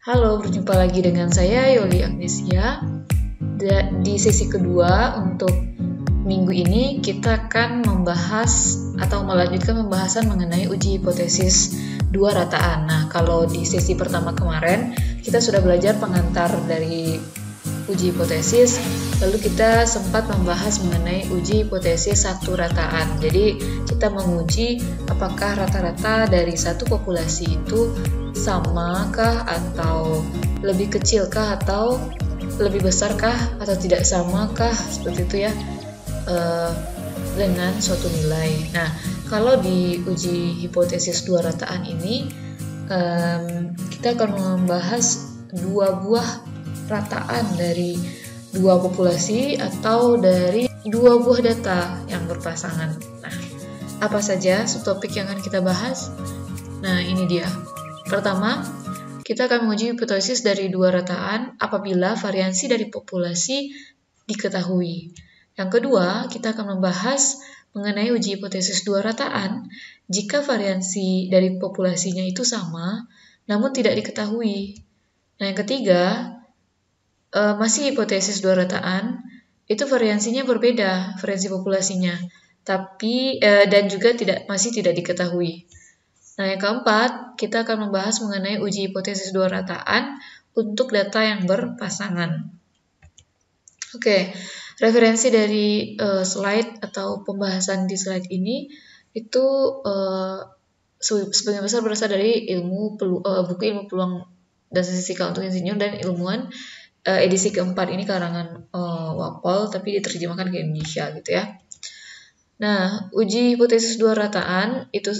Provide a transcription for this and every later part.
Halo, berjumpa lagi dengan saya Yoli Agnesia. Di sesi kedua untuk minggu ini kita akan membahas atau melanjutkan pembahasan mengenai uji hipotesis dua rataan. Nah, kalau di sesi pertama kemarin kita sudah belajar pengantar dari uji hipotesis, lalu kita sempat membahas mengenai uji hipotesis satu rataan. Jadi kita menguji apakah rata-rata dari satu populasi itu samakah atau lebih kecilkah atau lebih besarkah atau tidak samakah, seperti itu ya, dengan suatu nilai. Nah, kalau di uji hipotesis dua rataan ini kita akan membahas dua buah rataan dari dua populasi atau dari dua buah data yang berpasangan. Nah, apa saja subtopik yang akan kita bahas? Nah, ini dia. Pertama, kita akan menguji hipotesis dari dua rataan apabila variansi dari populasi diketahui. Yang kedua, kita akan membahas mengenai uji hipotesis dua rataan jika variansi dari populasinya itu sama, namun tidak diketahui. Nah, yang ketiga, masih hipotesis dua rataan, itu variansinya berbeda, variansi populasinya, tapi dan juga masih tidak diketahui. Nah, yang keempat, kita akan membahas mengenai uji hipotesis dua rataan untuk data yang berpasangan. Oke, referensi dari slide atau pembahasan di slide ini itu sebagian besar berasal dari buku ilmu peluang dan statistika untuk insinyur dan ilmuwan edisi keempat, ini karangan Wapol tapi diterjemahkan ke Indonesia gitu ya. Nah, uji hipotesis dua rataan itu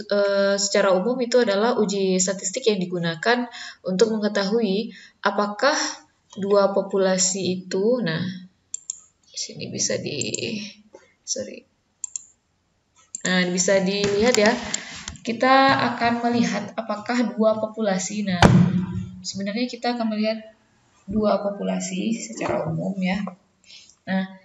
secara umum itu adalah uji statistik yang digunakan untuk mengetahui apakah dua populasi itu, nah, di sini bisa bisa dilihat ya. Kita akan melihat apakah dua populasi. Nah, sebenarnya kita akan melihat dua populasi secara umum ya. Nah,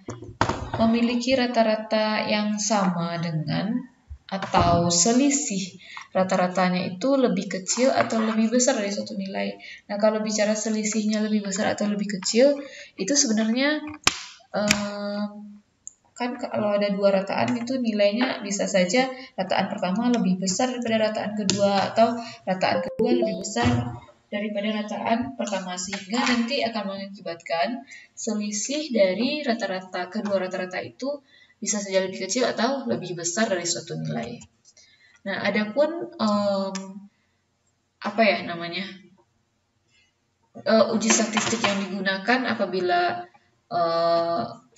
memiliki rata-rata yang sama dengan atau selisih rata-ratanya itu lebih kecil atau lebih besar dari suatu nilai. Nah, kalau bicara selisihnya lebih besar atau lebih kecil, itu sebenarnya kan kalau ada dua rataan itu nilainya bisa saja rataan pertama lebih besar daripada rataan kedua atau rataan kedua lebih besar daripada rataan pertama, sehingga nanti akan mengakibatkan selisih dari rata-rata kedua rata-rata itu bisa saja lebih kecil atau lebih besar dari suatu nilai. Nah, adapun uji statistik yang digunakan apabila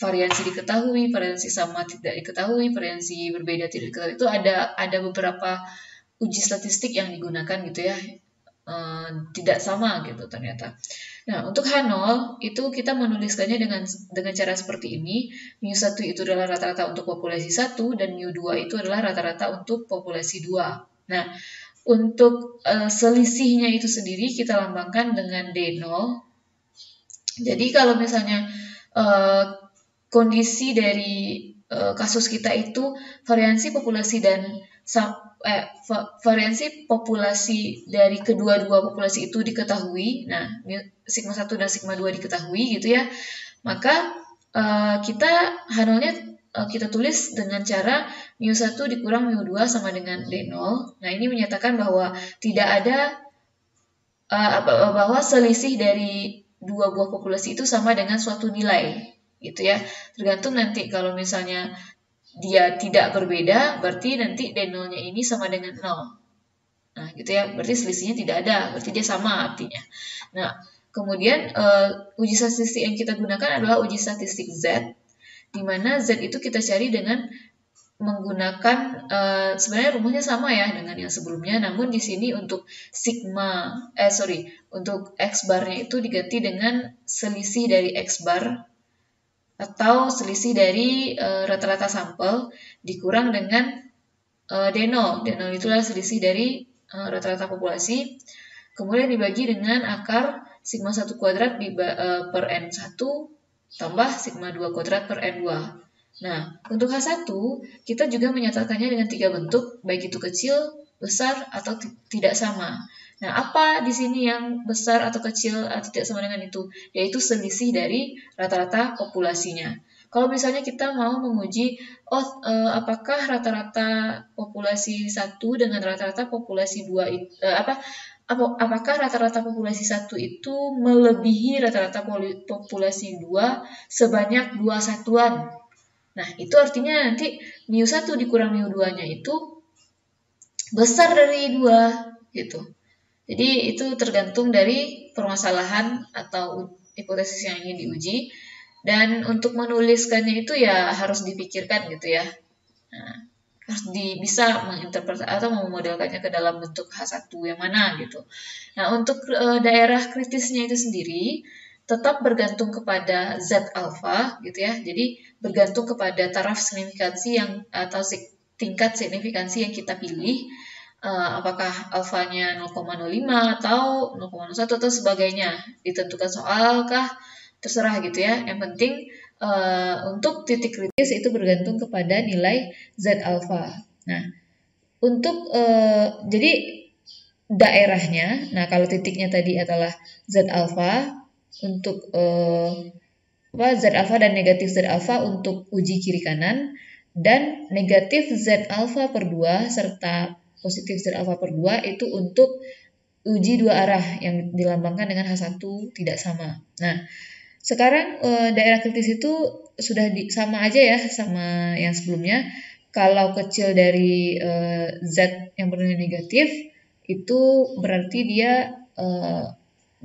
variansi diketahui, variansi sama tidak diketahui, variansi berbeda tidak diketahui, itu ada beberapa uji statistik yang digunakan gitu ya. Tidak sama gitu ternyata. Nah, untuk H0 itu kita menuliskannya dengan cara seperti ini. μ1 itu adalah rata-rata untuk populasi 1 dan μ2 itu adalah rata-rata untuk populasi 2. Nah, untuk selisihnya itu sendiri kita lambangkan dengan D0. Jadi kalau misalnya kondisi dari kasus kita itu variansi populasi dan variansi populasi dari kedua-dua populasi itu diketahui, nah sigma 1 dan sigma 2 diketahui gitu ya, maka kita H0-nya kita tulis dengan cara μ1 dikurang μ2 sama dengan D0. Nah, ini menyatakan bahwa tidak ada bahwa selisih dari dua buah populasi itu sama dengan suatu nilai gitu ya. Tergantung nanti kalau misalnya dia tidak berbeda, berarti nanti D0-nya ini sama dengan 0. Nah, gitu ya. Berarti selisihnya tidak ada, berarti dia sama artinya. Nah, kemudian uji statistik yang kita gunakan adalah uji statistik Z, di mana Z itu kita cari dengan menggunakan sebenarnya rumusnya sama ya dengan yang sebelumnya, namun di sini untuk untuk X bar-nya itu diganti dengan selisih dari X bar atau selisih dari rata-rata sampel dikurang dengan D0. D0 itulah selisih dari rata-rata populasi. Kemudian dibagi dengan akar sigma 1 kuadrat per N1 tambah sigma 2 kuadrat per N2. Nah, untuk H1 kita juga menyatakannya dengan 3 bentuk, baik itu kecil, besar, atau tidak sama. Nah, apa di sini yang besar atau kecil atau tidak sama dengan itu? Yaitu selisih dari rata-rata populasinya. Kalau misalnya kita mau menguji, apakah rata-rata populasi 1 dengan rata-rata populasi 2 apakah rata-rata populasi 1 itu melebihi rata-rata populasi 2 sebanyak 2 satuan. Nah, itu artinya nanti mu1 dikurang mu2-nya itu besar dari 2 gitu. Jadi itu tergantung dari permasalahan atau hipotesis yang ingin diuji. Dan untuk menuliskannya itu ya harus dipikirkan gitu ya. Nah, harus bisa menginterpretasi atau memodelkannya ke dalam bentuk H1 yang mana gitu. Nah, untuk daerah kritisnya itu sendiri tetap bergantung kepada Z alfa gitu ya. Jadi bergantung kepada taraf signifikansi yang atau tingkat signifikansi yang kita pilih. Apakah alfanya 0,05 atau 0,01 atau sebagainya, ditentukan soal kah, terserah gitu ya. Yang penting untuk titik kritis itu bergantung kepada nilai Z alfa. Nah, untuk jadi daerahnya, nah kalau titiknya tadi adalah Z alfa untuk Z alfa dan negatif Z alfa untuk uji kiri kanan, dan negatif Z alfa per 2 serta positif Z alfa per 2 itu untuk uji dua arah yang dilambangkan dengan H1 tidak sama. Nah, sekarang daerah kritis itu sudah sama aja ya sama yang sebelumnya. Kalau kecil dari Z yang bernilai negatif, itu berarti dia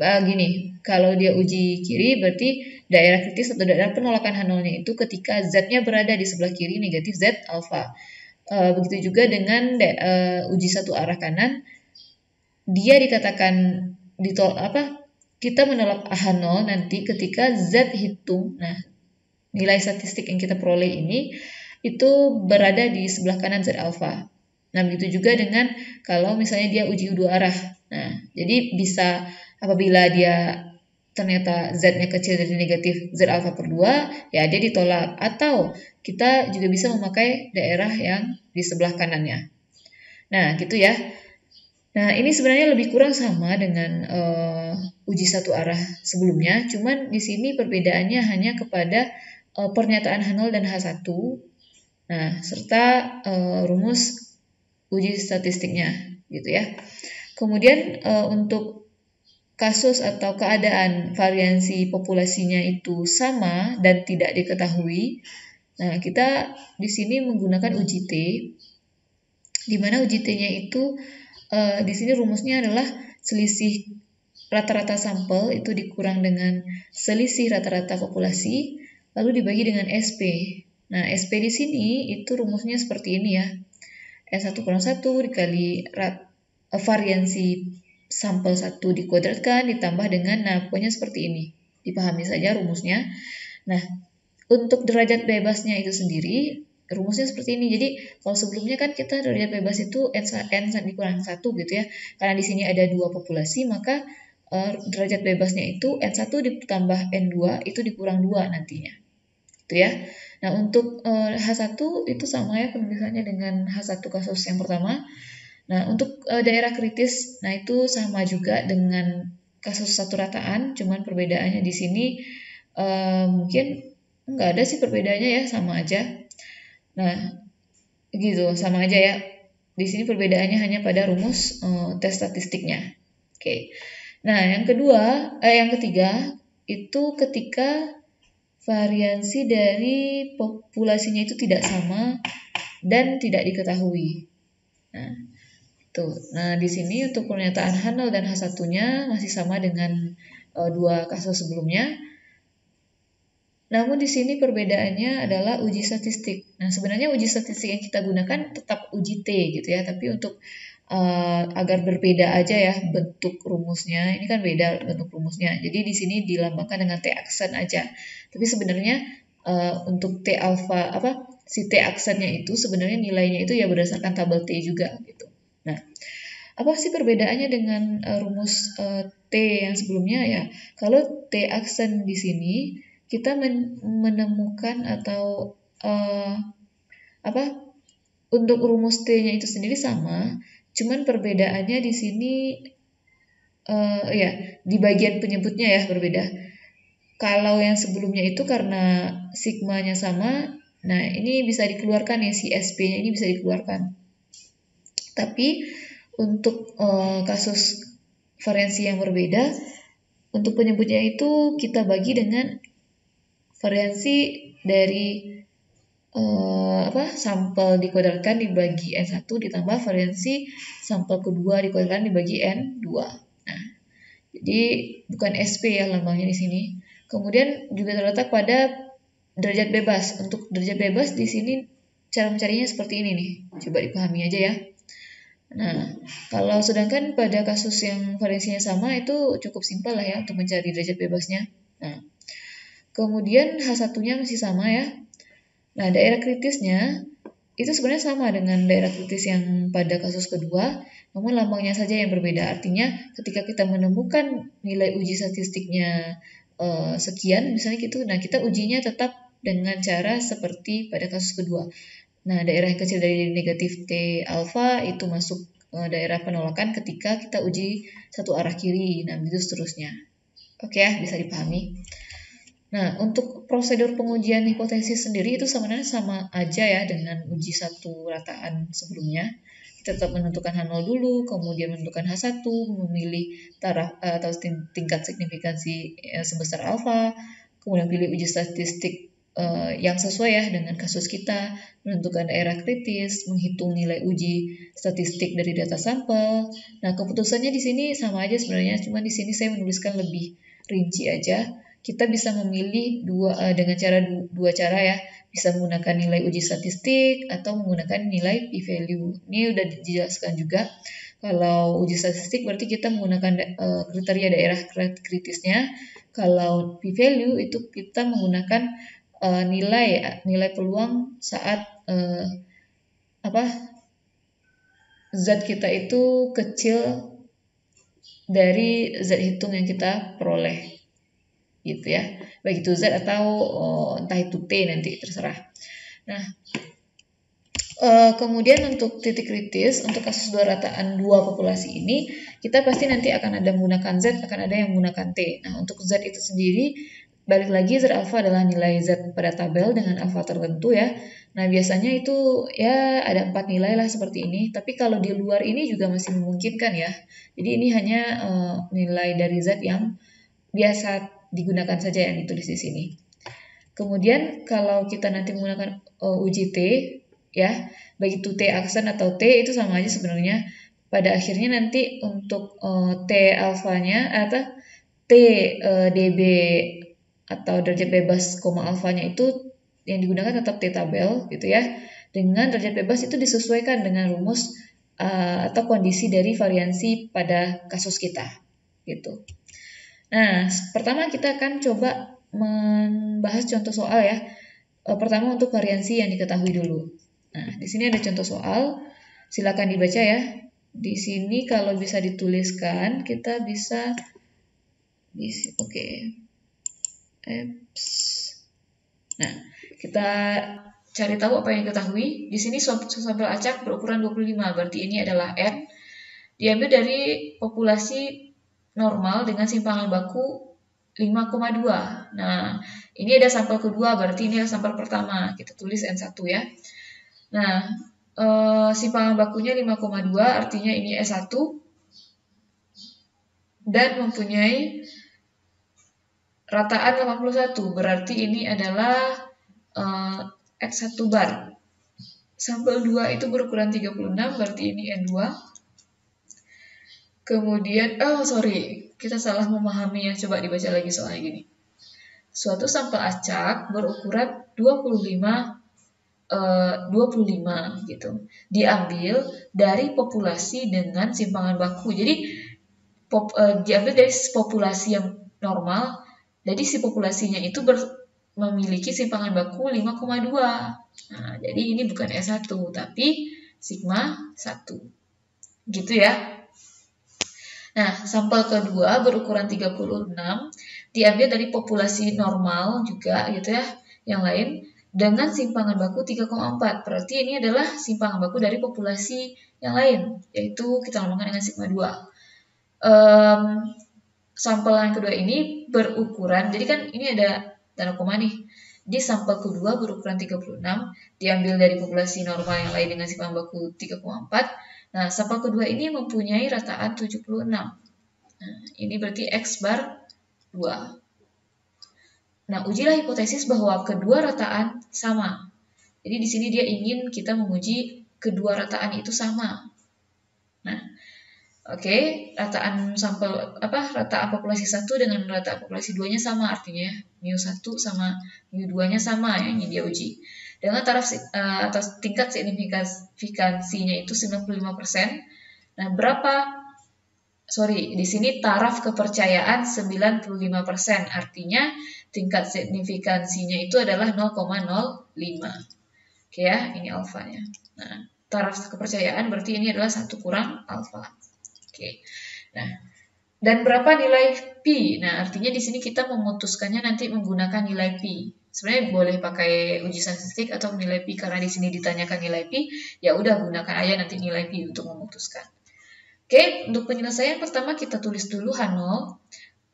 gini, kalau dia uji kiri berarti daerah kritis atau daerah penolakan H0-nya itu ketika Z-nya berada di sebelah kiri negatif Z alfa. Begitu juga dengan uji satu arah kanan, dia dikatakan kita menolak H0 nanti ketika Z hitung. Nah, nilai statistik yang kita peroleh ini itu berada di sebelah kanan Z alfa. Nah, begitu juga dengan kalau misalnya dia uji dua arah. Nah, jadi bisa apabila dia ternyata Z-nya kecil dari negatif Z alfa per 2, ya dia ditolak. Atau kita juga bisa memakai daerah yang di sebelah kanannya. Nah, gitu ya. Nah, ini sebenarnya lebih kurang sama dengan uji satu arah sebelumnya, cuman di sini perbedaannya hanya kepada pernyataan H0 dan H1, nah, serta rumus uji statistiknya, gitu ya. Kemudian untuk kasus atau keadaan variansi populasinya itu sama dan tidak diketahui, nah kita di sini menggunakan uji T, di mana uji T-nya itu di sini rumusnya adalah selisih rata-rata sampel itu dikurang dengan selisih rata-rata populasi lalu dibagi dengan SP. Nah, SP di sini itu rumusnya seperti ini ya. N1 kurang 1 dikali variansi sampel 1 dikuadratkan ditambah dengan, nah pokoknya seperti ini. Dipahami saja rumusnya. Nah, untuk derajat bebasnya itu sendiri, rumusnya seperti ini. Jadi, kalau sebelumnya kan kita derajat bebas itu N dikurang 1 gitu ya. Karena di sini ada dua populasi, maka derajat bebasnya itu N1 ditambah N2 itu dikurang 2 nantinya. Itu ya. Nah, untuk H1 itu sama ya penulisannya dengan H1 kasus yang pertama. Nah, untuk daerah kritis, nah itu sama juga dengan kasus satu rataan, cuman perbedaannya di sini mungkin nggak ada sih perbedaannya ya, sama aja. Nah, gitu, sama aja ya. Di sini perbedaannya hanya pada rumus tes statistiknya. Oke. Nah, yang ketiga itu ketika variansi dari populasinya itu tidak sama dan tidak diketahui. Nah, tuh. Nah, di sini untuk pernyataan H0 dan H1-nya masih sama dengan dua kasus sebelumnya. Namun di sini perbedaannya adalah uji statistik. Nah, sebenarnya uji statistik yang kita gunakan tetap uji T gitu ya, tapi untuk agar berbeda aja ya bentuk rumusnya. Ini kan beda bentuk rumusnya. Jadi di sini dilambangkan dengan T aksen aja. Tapi sebenarnya untuk T alfa si T aksennya itu sebenarnya nilainya itu ya berdasarkan tabel T juga gitu. Nah, apa sih perbedaannya dengan rumus T yang sebelumnya ya? Kalau T aksen di sini kita menemukan atau untuk rumus T-nya itu sendiri sama, cuman perbedaannya di sini ya di bagian penyebutnya ya berbeda. Kalau yang sebelumnya itu karena sigmanya sama, nah ini bisa dikeluarkan ya, si SP-nya ini bisa dikeluarkan. Tapi untuk kasus variansi yang berbeda, untuk penyebutnya itu kita bagi dengan variansi dari sampel dikuadratkan dibagi N1 ditambah variansi sampel kedua dikuadratkan dibagi N2. Nah, jadi bukan SP ya lambangnya di sini. Kemudian juga terletak pada derajat bebas. Untuk derajat bebas di sini cara mencarinya seperti ini nih. Coba dipahami aja ya. Nah, kalau sedangkan pada kasus yang variansinya sama itu cukup simpel lah ya untuk mencari derajat bebasnya. Nah, kemudian H1-nya masih sama ya. Nah, daerah kritisnya itu sebenarnya sama dengan daerah kritis yang pada kasus kedua, namun lambangnya saja yang berbeda. Artinya ketika kita menemukan nilai uji statistiknya sekian, misalnya gitu, nah kita ujinya tetap dengan cara seperti pada kasus kedua. Nah, daerah yang kecil dari negatif T alfa itu masuk daerah penolakan ketika kita uji satu arah kiri. Nah, begitu seterusnya. Oke ya, bisa dipahami. Nah, untuk prosedur pengujian hipotesis sendiri itu sebenarnya sama aja ya dengan uji satu rataan sebelumnya. Kita tetap menentukan H0 dulu, kemudian menentukan H1, memilih taraf atau tingkat signifikansi sebesar alfa, kemudian pilih uji statistik yang sesuai ya dengan kasus kita, menentukan daerah kritis, menghitung nilai uji statistik dari data sampel. Nah, keputusannya di sini sama aja sebenarnya, cuma di sini saya menuliskan lebih rinci aja. Kita bisa memilih dengan dua cara ya, bisa menggunakan nilai uji statistik atau menggunakan nilai p-value. Ini udah dijelaskan juga. Kalau uji statistik berarti kita menggunakan kriteria daerah kritisnya. Kalau p-value itu kita menggunakan nilai peluang saat zat kita itu kecil dari zat hitung yang kita peroleh. Gitu ya, baik itu Z atau entah itu T nanti terserah. Nah, kemudian untuk titik kritis untuk kasus dua rataan dua populasi ini kita pasti nanti akan ada menggunakan Z, akan ada yang menggunakan T. Nah, untuk Z itu sendiri balik lagi Z alfa adalah nilai Z pada tabel dengan alfa tertentu ya. Nah, biasanya itu ya ada 4 nilai lah seperti ini, tapi kalau di luar ini juga masih memungkinkan ya. Jadi ini hanya nilai dari Z yang biasa digunakan saja yang ditulis di sini. Kemudian kalau kita nanti menggunakan uji T ya, baik itu T aksen atau T itu sama aja sebenarnya. Pada akhirnya nanti untuk T alfanya atau T dB atau derajat bebas koma alfanya itu yang digunakan tetap T tabel gitu ya. Dengan derajat bebas itu disesuaikan dengan rumus atau kondisi dari variansi pada kasus kita gitu. Nah, pertama kita akan coba membahas contoh soal ya. Pertama untuk variansi yang diketahui dulu. Nah, di sini ada contoh soal. Silakan dibaca ya. Di sini kalau bisa dituliskan, kita bisa Nah, kita cari tahu apa yang diketahui. Di sini sampel acak berukuran 25, berarti ini adalah N. Diambil dari populasi normal dengan simpangan baku 5,2. Nah, ini ada sampel kedua, berarti ini adalah sampel pertama. Kita tulis N1 ya. Nah, simpangan bakunya 5,2, artinya ini S1. Dan mempunyai rataan 81, berarti ini adalah X1 bar. Sampel 2 itu berukuran 36, berarti ini N2. Kemudian, kita salah memahami ya. Coba dibaca lagi soalnya gini. Suatu sampel acak berukuran 25 gitu. Diambil dari populasi dengan simpangan baku. Jadi diambil dari populasi yang normal. Jadi si populasinya itu memiliki simpangan baku 5,2. Nah, jadi ini bukan S1 tapi sigma 1. Gitu ya. Nah, sampel kedua berukuran 36 diambil dari populasi normal juga gitu ya, yang lain dengan simpangan baku 3,4. Berarti ini adalah simpangan baku dari populasi yang lain, yaitu kita namakan dengan sigma 2. Sampel yang kedua ini berukuran, jadi kan ini ada tanda koma nih. Di sampel kedua berukuran 36, diambil dari populasi normal yang lain dengan sigma baku 3,4. Nah, sampel kedua ini mempunyai rataan 76. Nah, ini berarti X bar 2. Nah, ujilah hipotesis bahwa kedua rataan sama. Jadi di sini dia ingin kita menguji kedua rataan itu sama. Nah, oke, rataan populasi 1 dengan rataan populasi 2-nya sama, artinya mu1 sama mu2-nya sama ya, ini dia uji. Dengan taraf atau tingkat signifikansinya itu 95%. Nah, di sini taraf kepercayaan 95%, artinya tingkat signifikansinya itu adalah 0,05. Oke ya, ini alfanya. Nah, taraf kepercayaan berarti ini adalah 1 kurang alfa. Oke. Nah, dan berapa nilai pi? Nah, artinya di sini kita memutuskannya nanti menggunakan nilai pi. Sebenarnya boleh pakai uji statistik atau nilai pi, karena di sini ditanyakan nilai pi, ya udah gunakan aja nanti nilai pi untuk memutuskan. Oke, untuk penyelesaian pertama kita tulis dulu H0.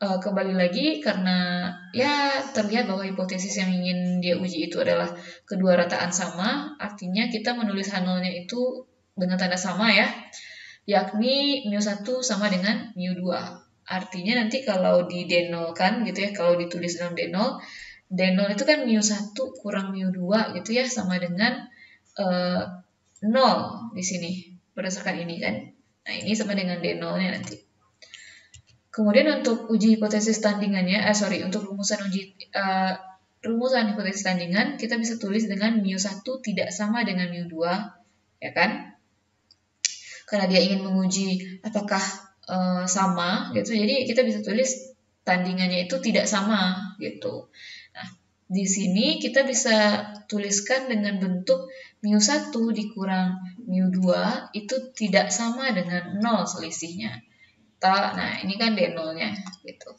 Kembali lagi karena ya terlihat bahwa hipotesis yang ingin dia uji itu adalah kedua rataan sama, artinya kita menulis H0-nya itu dengan tanda sama ya, yakni mu1 sama dengan mu2. Artinya nanti kalau didenolkan gitu ya, kalau ditulis dalam denol itu kan mu1 kurang mu2 gitu ya, sama dengan 0 di sini berdasarkan ini kan. Nah, ini sama dengan denolnya nanti. Kemudian untuk uji hipotesis tandingannya, untuk rumusan hipotesis tandingan, kita bisa tulis dengan mu1 tidak sama dengan mu2, ya kan? Karena dia ingin menguji apakah sama gitu, jadi kita bisa tulis tandingannya itu tidak sama gitu. Nah, di sini kita bisa tuliskan dengan bentuk mu1 dikurang mu2 itu tidak sama dengan 0 selisihnya. Nah, ini kan D0-nya gitu.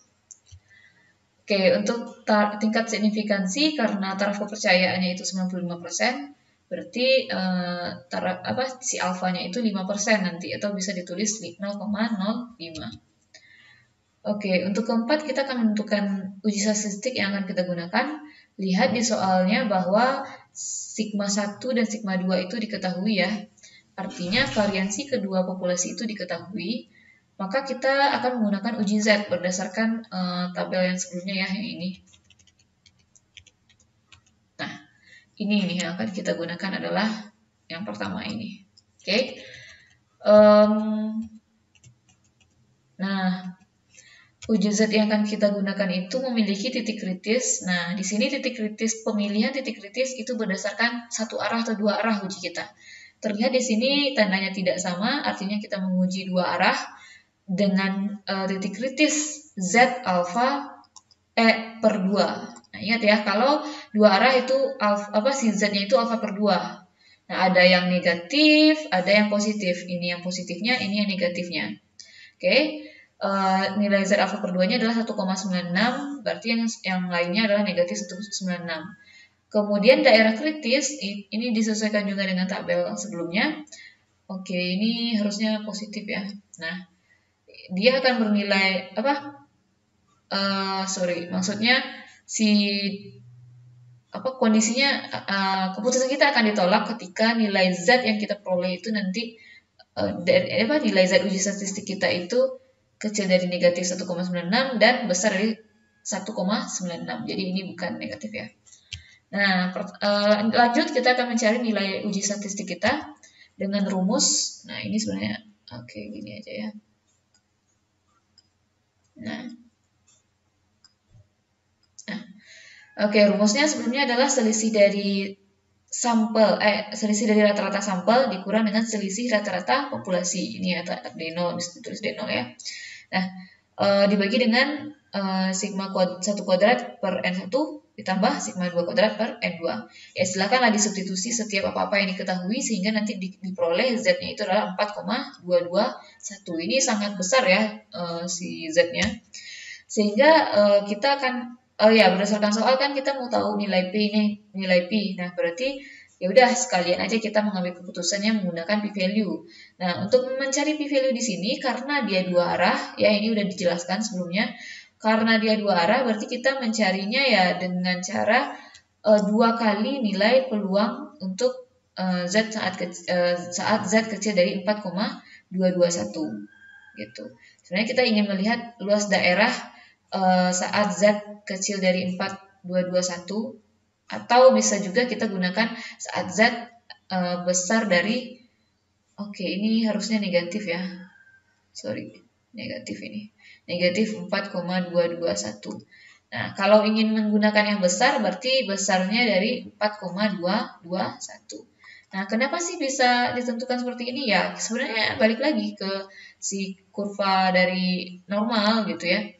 Oke, untuk tingkat signifikansi karena taraf kepercayaannya itu 95%, berarti si alfanya itu 5% nanti, atau bisa ditulis 0,05. Oke, untuk keempat kita akan menentukan uji statistik yang akan kita gunakan. Lihat di soalnya bahwa sigma 1 dan sigma 2 itu diketahui ya. Artinya variansi kedua populasi itu diketahui. Maka kita akan menggunakan uji Z berdasarkan tabel yang sebelumnya ya, yang ini. Nah, ini yang akan kita gunakan adalah yang pertama ini. Oke. Nah, uji Z yang akan kita gunakan itu memiliki titik kritis. Nah, di sini pemilihan titik kritis itu berdasarkan satu arah atau dua arah uji kita. Terlihat di sini tandanya tidak sama, artinya kita menguji dua arah dengan titik kritis Z alfa per 2. Nah, ingat ya, kalau dua arah itu si Z-nya itu alfa per 2. Nah, ada yang negatif, ada yang positif. Ini yang positifnya, ini yang negatifnya. Oke. Nilai Z alfa per 2-nya adalah 1,96, berarti yang lainnya adalah negatif 1,96. Kemudian daerah kritis, ini disesuaikan juga dengan tabel sebelumnya. Oke, ini harusnya positif ya. Nah, dia akan bernilai maksudnya kondisinya keputusan kita akan ditolak ketika nilai Z yang kita peroleh itu nanti nilai Z uji statistik kita itu kecil dari negatif 1,96 dan besar dari 1,96. Jadi ini bukan negatif ya. Nah, lanjut kita akan mencari nilai uji statistik kita dengan rumus. Nah, ini sebenarnya gini aja ya. Nah, rumusnya sebelumnya adalah selisih dari rata-rata sampel dikurang dengan selisih rata-rata populasi. Ini ya D0, ditulis D0 ya. Nah, dibagi dengan sigma 1 kuadrat per N1 ditambah sigma 2 kuadrat per N2. Ya, silakanlah disubstitusi setiap apa-apa yang diketahui sehingga nanti diperoleh Z-nya itu adalah 4,221. Ini sangat besar ya si Z-nya. Sehingga kita akan berdasarkan soal kan kita mau tahu nilai P. Nah, berarti ya udah sekalian aja kita mengambil keputusannya menggunakan p-value. Nah, untuk mencari p-value di sini karena dia dua arah, ya ini udah dijelaskan sebelumnya. Karena dia dua arah berarti kita mencarinya ya dengan cara dua kali nilai peluang untuk Z saat Z kecil dari 4,221 gitu. Sebenarnya kita ingin melihat luas daerah saat Z kecil dari 4,221 atau bisa juga kita gunakan saat Z besar dari ini harusnya negatif ya. Sorry, negatif ini. Negatif 4,221. Nah, kalau ingin menggunakan yang besar berarti besarnya dari 4,221. Nah, kenapa sih bisa ditentukan seperti ini? Ya, sebenarnya balik lagi ke si kurva dari normal gitu ya.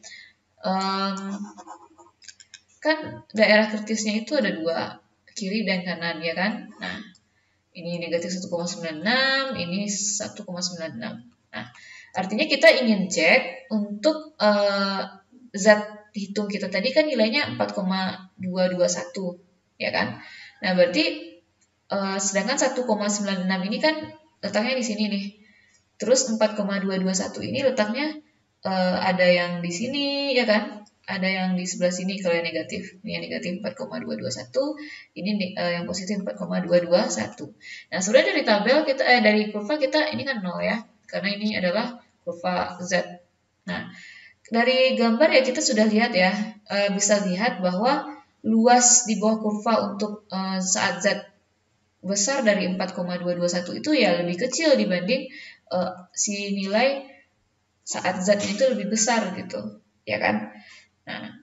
Kan daerah kritisnya itu ada dua, kiri dan kanan ya kan. Nah, ini negatif 1,96, ini 1,96. Nah, artinya kita ingin cek untuk zat hitung kita tadi kan nilainya 4,221 ya kan. Nah, berarti sedangkan 1,96 ini kan letaknya di sini nih. Terus 4,221 ini letaknya ada yang di sini ya kan. Ada yang di sebelah sini kalau yang negatif. Ini yang negatif 4,221, ini yang positif 4,221. Nah, sebenarnya dari tabel kita dari kurva kita ini kan 0 ya. Karena ini adalah kurva Z. Nah, dari gambar ya kita sudah lihat ya, bisa lihat bahwa luas di bawah kurva untuk saat Z besar dari 4,221 itu ya lebih kecil dibanding si nilai saat Z itu lebih besar gitu, ya kan? Nah,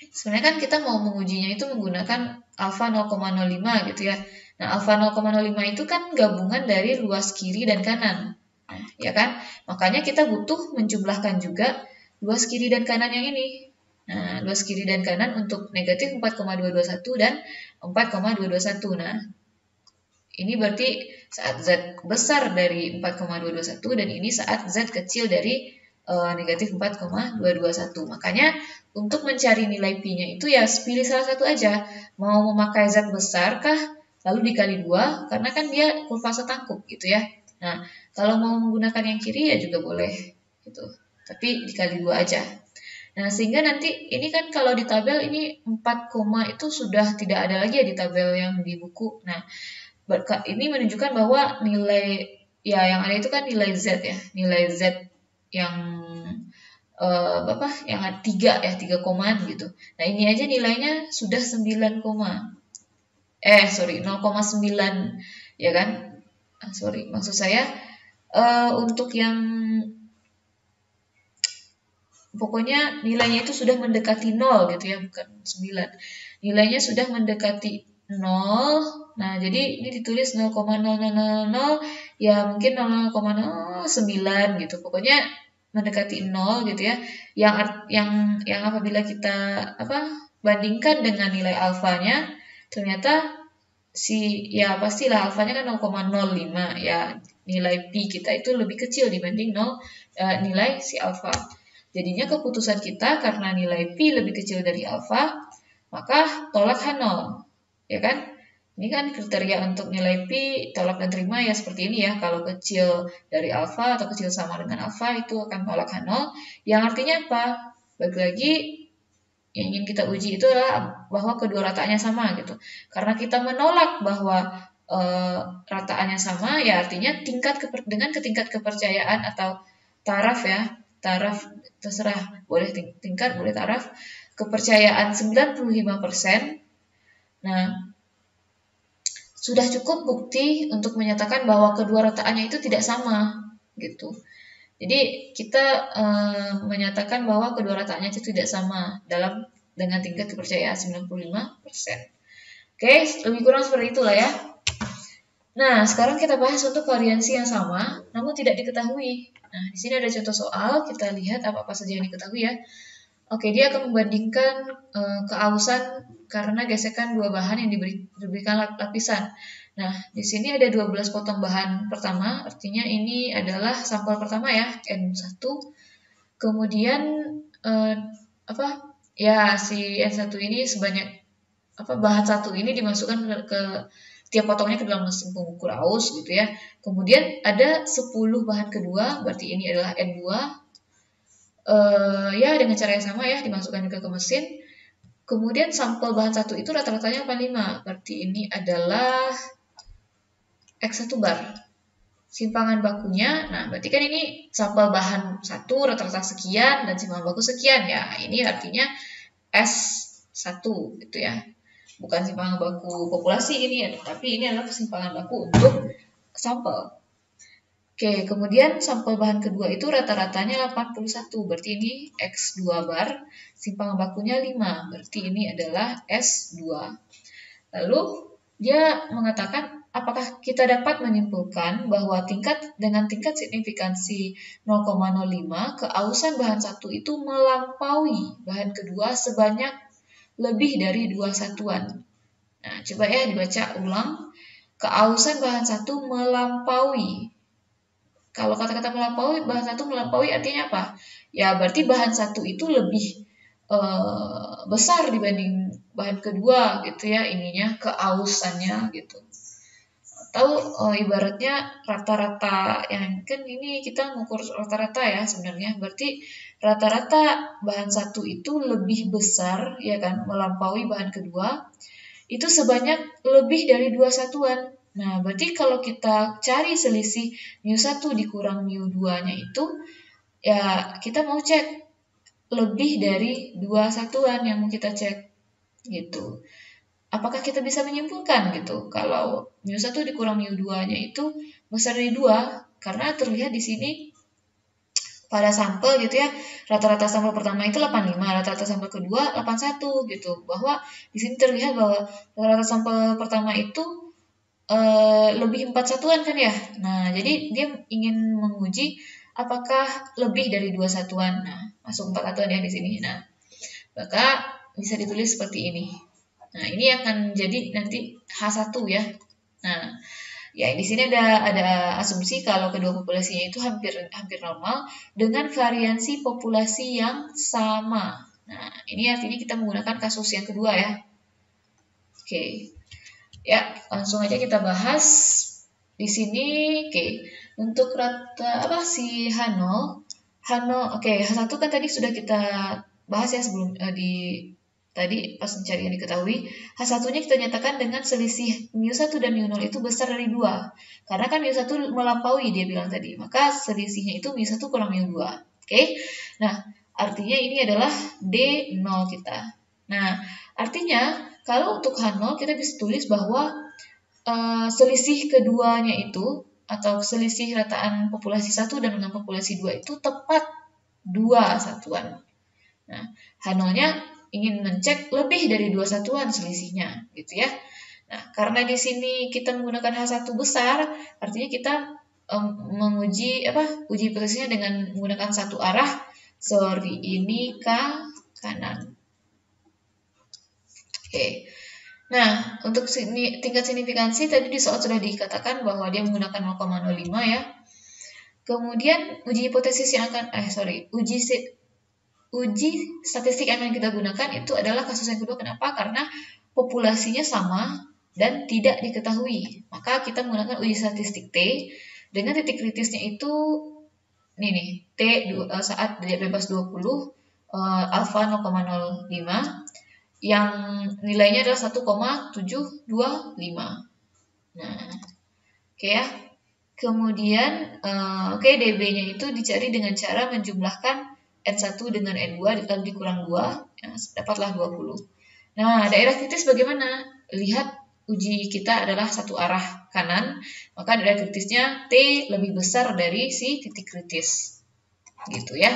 sebenarnya kan kita mau mengujinya itu menggunakan alfa 0,05 gitu ya. Nah, alfa 0,05 itu kan gabungan dari luas kiri dan kanan. Nah, ya kan? Makanya kita butuh menjumlahkan juga luas kiri dan kanan yang ini. Nah, luas kiri dan kanan untuk negatif 4,221 dan 4,221. Nah, ini berarti saat Z besar dari 4,221 dan ini saat Z kecil dari negatif 4,221. Makanya untuk mencari nilai Pi-nya itu ya pilih salah satu aja. Mau memakai Z besar kah? Lalu dikali 2, karena kan dia kurva setangkup gitu ya. Nah, kalau mau menggunakan yang kiri ya juga boleh gitu. Tapi dikali 2 aja. Nah, sehingga nanti ini kan kalau di tabel ini 4, itu sudah tidak ada lagi ya di tabel yang di buku. Nah, ini menunjukkan bahwa nilai ya yang ada itu kan nilai Z ya. Nilai Z yang yang 3 ya, 3 komaan gitu. Nah, ini aja nilainya sudah 9, 0,9 ya kan? Sorry, maksud saya untuk yang pokoknya nilainya itu sudah mendekati 0 gitu ya, bukan 9. Nilainya sudah mendekati 0. Nah, jadi ini ditulis 0,0000 ya mungkin 0,09 gitu. Pokoknya mendekati 0 gitu ya. Yang apabila kita bandingkan dengan nilai alfanya, ternyata pastilah alfanya kan 0,05 ya. Nilai pi kita itu lebih kecil dibanding nilai si alfa. Jadinya keputusan kita karena nilai pi lebih kecil dari alfa, maka tolak H0. Ya kan? Ini kan kriteria untuk nilai pi tolak dan terima ya seperti ini ya. Kalau kecil dari alfa atau kecil sama dengan alfa itu akan tolak H0. Yang artinya apa? Bagi lagi yang ingin kita uji itu adalah bahwa kedua rataannya sama gitu. Karena kita menolak bahwa rataannya sama ya artinya dengan tingkat kepercayaan atau taraf ya. Taraf terserah, boleh tingkat, boleh taraf. Kepercayaan 95%. Nah, sudah cukup bukti untuk menyatakan bahwa kedua rataannya itu tidak sama gitu. Jadi kita menyatakan bahwa kedua rataannya itu tidak sama dengan tingkat kepercayaan 95%. Oke, lebih kurang seperti itulah ya. Nah, sekarang kita bahas untuk variansi yang sama namun tidak diketahui. Nah, di sini ada contoh soal, kita lihat apa-apa saja yang diketahui ya. Oke, dia akan membandingkan keausan karena gesekan dua bahan yang diberikan lapisan. Nah, di sini ada 12 potong bahan pertama, artinya ini adalah sampel pertama ya, N1. Kemudian si N1 ini sebanyak bahan satu ini dimasukkan ke tiap potongnya ke dalam mesin pengukur aus gitu ya. Kemudian ada 10 bahan kedua, berarti ini adalah N2. Ya dengan cara yang sama ya, dimasukkan juga ke mesin. Kemudian sampel bahan satu itu rata-ratanya 85, berarti ini adalah X1 bar. Simpangan bakunya, nah berarti kan ini sampel bahan satu rata-rata sekian dan simpangan baku sekian ya. Ini artinya S1 gitu ya. Bukan simpangan baku populasi ini ya, tapi ini adalah simpangan baku untuk sampel. Oke, kemudian sampel bahan kedua itu rata-ratanya 81, berarti ini X2 bar, simpangan bakunya 5, berarti ini adalah S2. Lalu dia mengatakan apakah kita dapat menyimpulkan bahwa dengan tingkat signifikansi 0,05 keausan bahan satu itu melampaui bahan kedua sebanyak lebih dari 2 satuan. Nah, coba ya dibaca ulang. Keausan bahan satu melampaui. Kalau kata-kata melampaui, bahan satu melampaui artinya apa? Ya berarti bahan satu itu lebih besar dibanding bahan kedua gitu ya, ininya keausannya gitu. Atau ibaratnya rata-rata, yang kan ini kita ngukur rata-rata ya sebenarnya, berarti rata-rata bahan satu itu lebih besar ya kan, melampaui bahan kedua itu sebanyak lebih dari 2 satuan. Nah, berarti kalau kita cari selisih mu1 dikurang mu2-nya itu, ya kita mau cek lebih dari 2 satuan yang mau kita cek, gitu. Apakah kita bisa menyimpulkan gitu, kalau mu1 dikurang mu2-nya itu besar dari 2, karena terlihat di sini pada sampel gitu ya, rata-rata sampel pertama itu 85, rata-rata sampel kedua 81 gitu. Bahwa di sini terlihat bahwa rata-rata sampel pertama itu lebih 4 satuan kan ya. Nah, jadi dia ingin menguji apakah lebih dari 2 satuan. Nah, masuk 4 satuan ya di sini. Nah, maka bisa ditulis seperti ini. Nah, ini akan jadi nanti H1 ya. Nah, ya di sini ada asumsi kalau kedua populasinya itu hampir normal dengan variansi populasi yang sama. Nah, ini artinya kita menggunakan kasus yang kedua ya. Oke. Ya, langsung aja kita bahas di sini. Oke. Untuk si H0, oke, H1 kan tadi sudah kita bahas ya sebelum tadi pas mencari yang diketahui. H1-nya kita nyatakan dengan selisih mu1 dan mu0 itu besar dari 2. Karena kan mu1 melampaui dia bilang tadi. Maka selisihnya itu mu1 kurang mu2. Oke. Nah, artinya ini adalah D0 kita. Nah, artinya kalau untuk H0 kita bisa tulis bahwa selisih keduanya itu atau selisih rataan populasi 1 dan dengan populasi 2 itu tepat 2 satuan. Nah, H0-nya ingin mencek lebih dari 2 satuan selisihnya, gitu ya. Nah, karena di sini kita menggunakan H1 besar, artinya kita menguji uji hipotesisnya dengan menggunakan satu arah seperti ini ke kanan. Oke. Nah, untuk tingkat signifikansi tadi di soal sudah dikatakan bahwa dia menggunakan 0,05 ya. Kemudian uji hipotesis yang akan uji statistik yang akan kita gunakan itu adalah kasus yang kedua. Kenapa? Karena populasinya sama dan tidak diketahui. Maka kita menggunakan uji statistik T dengan titik kritisnya itu T saat bebas 20 alfa 0,05 yang nilainya adalah 1,725. Nah, oke ya. Kemudian DB-nya itu dicari dengan cara menjumlahkan N1 dengan N2 dikurang 2, ya, dapatlah 20. Nah, daerah kritis bagaimana? Lihat uji kita adalah satu arah kanan, maka daerah kritisnya T lebih besar dari si titik kritis. Gitu ya.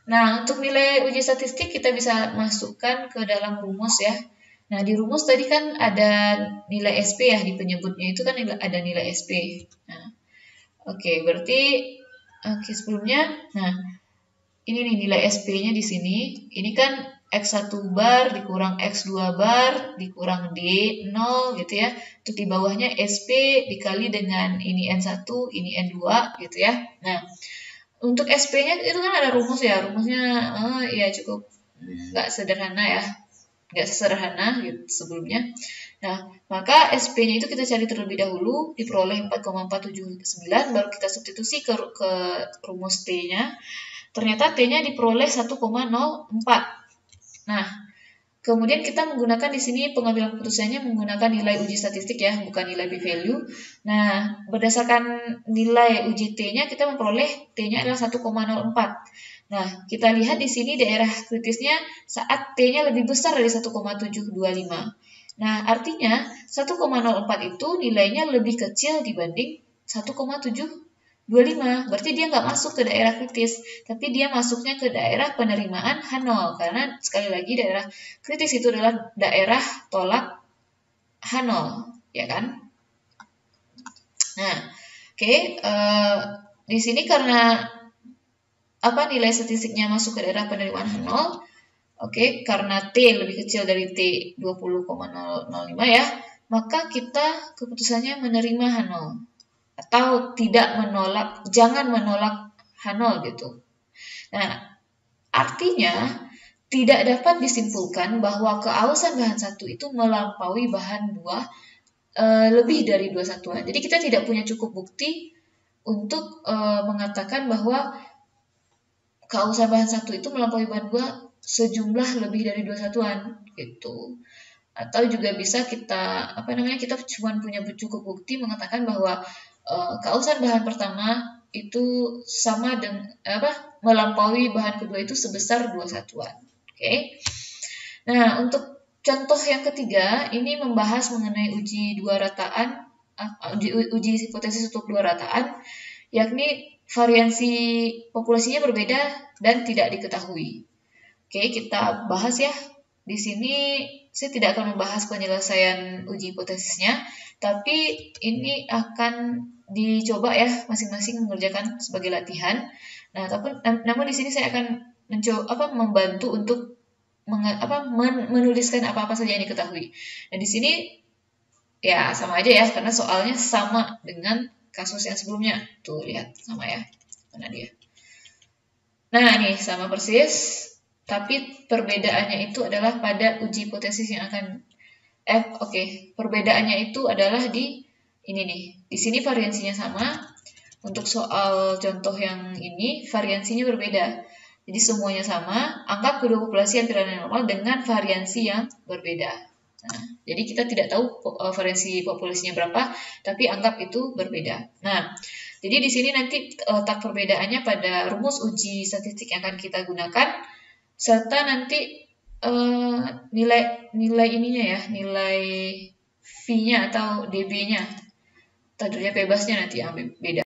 Nah, untuk nilai uji statistik kita bisa masukkan ke dalam rumus ya. Nah, di rumus tadi kan ada nilai SP ya, di penyebutnya itu kan ada nilai SP. Nah, berarti sebelumnya, nah ini nih nilai SP-nya di sini. Ini kan X1 bar dikurang X2 bar dikurang D0 gitu ya. Untuk di bawahnya SP dikali dengan ini N1, ini N2 gitu ya. Nah, untuk SP-nya itu kan ada rumus ya. Rumusnya ya cukup nggak sederhana ya. nggak sesederhana gitu sebelumnya. Nah, maka SP-nya itu kita cari terlebih dahulu, diperoleh 4,479, baru kita substitusi ke rumus T-nya. Ternyata T-nya diperoleh 1,04. Nah, kemudian kita menggunakan di sini pengambilan keputusannya menggunakan nilai uji statistik ya, bukan nilai p-value. Nah, berdasarkan nilai uji T-nya kita memperoleh T-nya adalah 1,04. Nah, kita lihat di sini daerah kritisnya saat T-nya lebih besar dari 1,725. Nah, artinya 1,04 itu nilainya lebih kecil dibanding 1,725. Berarti dia nggak masuk ke daerah kritis, tapi dia masuknya ke daerah penerimaan H0. Karena sekali lagi daerah kritis itu adalah daerah tolak H0, ya kan? Nah, oke, di sini karena nilai statistiknya masuk ke daerah penerimaan H0, karena T lebih kecil dari T 20,005 ya, maka kita keputusannya menerima H0 atau tidak menolak, jangan menolak H0 gitu. Nah, artinya tidak dapat disimpulkan bahwa keausan bahan 1 itu melampaui bahan 2 lebih dari 2 satuan. Jadi kita tidak punya cukup bukti untuk mengatakan bahwa keausan bahan 1 itu melampaui bahan 2 sejumlah lebih dari 2 satuan gitu. Atau juga bisa kita kita cuma punya cukup bukti mengatakan bahwa keausan bahan pertama itu sama dengan melampaui bahan kedua itu sebesar 2 satuan. Oke. Nah, untuk contoh yang ketiga ini membahas mengenai uji dua rataan, uji hipotesis untuk dua rataan, yakni variansi populasinya berbeda dan tidak diketahui. Oke, kita bahas ya. Di sini saya tidak akan membahas penyelesaian uji hipotesisnya, tapi ini akan dicoba ya masing-masing mengerjakan sebagai latihan. Nah, namun di sini saya akan mencoba membantu untuk menuliskan apa-apa saja yang diketahui. Nah, di sini ya sama aja ya karena soalnya sama dengan kasus yang sebelumnya. Tuh lihat sama ya. Mana dia? Nah, nih sama persis. Tapi perbedaannya itu adalah pada uji hipotesis yang akan perbedaannya itu adalah di ini nih. Di sini variansinya sama. Untuk soal contoh yang ini variansinya berbeda. Jadi semuanya sama, anggap kedua populasi hampir normal dengan variansi yang berbeda. Nah, jadi kita tidak tahu variansi populasinya berapa, tapi anggap itu berbeda. Nah, jadi di sini nanti letak perbedaannya pada rumus uji statistik yang akan kita gunakan. Serta nanti nilai ininya ya, nilai V-nya atau dB-nya. Tadinya bebasnya nanti ambil beda.